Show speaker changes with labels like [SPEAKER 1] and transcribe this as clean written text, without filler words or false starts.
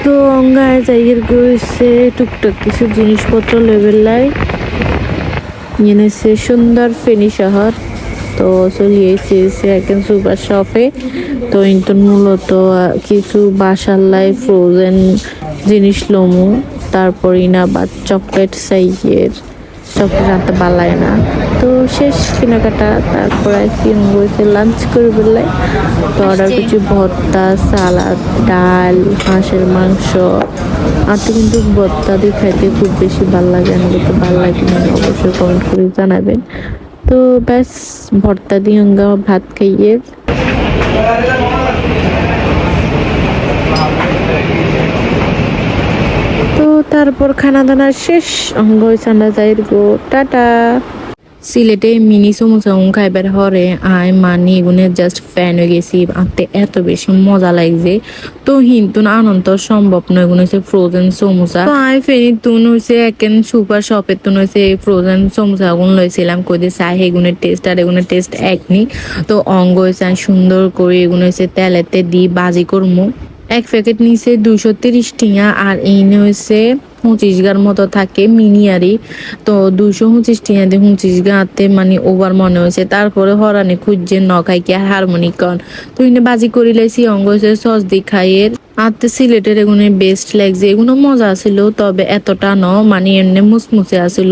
[SPEAKER 1] তো অঙ্গায় জায়গার গেছে টুকটাক কিছু জিনিসপত্র লেবেলাই এনেছে সুন্দর ফেনী শহর। তো চলিয়ে এসেছে একদম সুপার শপে। তো কিন্তু মূলত কিছু বাসার লাই ফ্রোজেন জিনিস লমু, তারপর ইনা বা চকলেট সাইজের চকলেট আনতে পারলায় না। তো শেষ কেনাকাটা, তারপর আইসক্রিম বসে লাঞ্চ করে বেলায়। তো অর্ডার করছি ভর্তা, সালাদ, ডাল, হাঁসের মাংস। আর তো কিন্তু ভর্তা দিয়ে খাইতে খুব বেশি ভালো লাগে। আমাকে তো ভালো লাগে না, অবশ্যই কমেন্ট করে জানাবেন। তো ব্যাস ভর্তা দিয়ে ভাত খাইয়ে তো তারপর খানা দানা শেষ অঙ্গ চান্দা যাই গো টাটা। সিলেটে মিনি সমোসা খাইবার হরে আই মানি এগুনে জাস্ট ফ্যান হয়ে গেছি। আনতে এত বেশি মজা লাগছে। তো কিন্তু আনন্দ সম্ভব নয়। এগুলো হচ্ছে ফ্রোজেন সমোসা। তো আই ফেনি তুন হয়েছে একেন সুপার শপের তুন হয়েছে এই ফ্রোজেন সমোসা গুলো লইছিলাম কইতে চাই এগুনের টেস্ট আর এগুনের টেস্ট একনি। তো অঙ্গ হয়েছে সুন্দর করে এগুলো হয়েছে তেলেতে দি বাজি করমু। এক প্যাকেট নিচে 230 টিয়া আর এইনে হয়েছে 25 গার মতো থাকে মিনিয়ারি। তো 225 টিয়া দিয়ে 25 গাতে মানে ওভার মনে হয়েছে। তারপরে হরানি খুঁজছে নখাই কি আর হারমোনিকন। তো ইনে বাজি করি লাইছি অঙ্গ হয়েছে সস দি খাইয়ের। আতে সিলেটের এগুলো বেস্ট লাগছে। এগুলো মজা ছিল, তবে এতটা ন মানে এমনি মুসমুসে আসিল।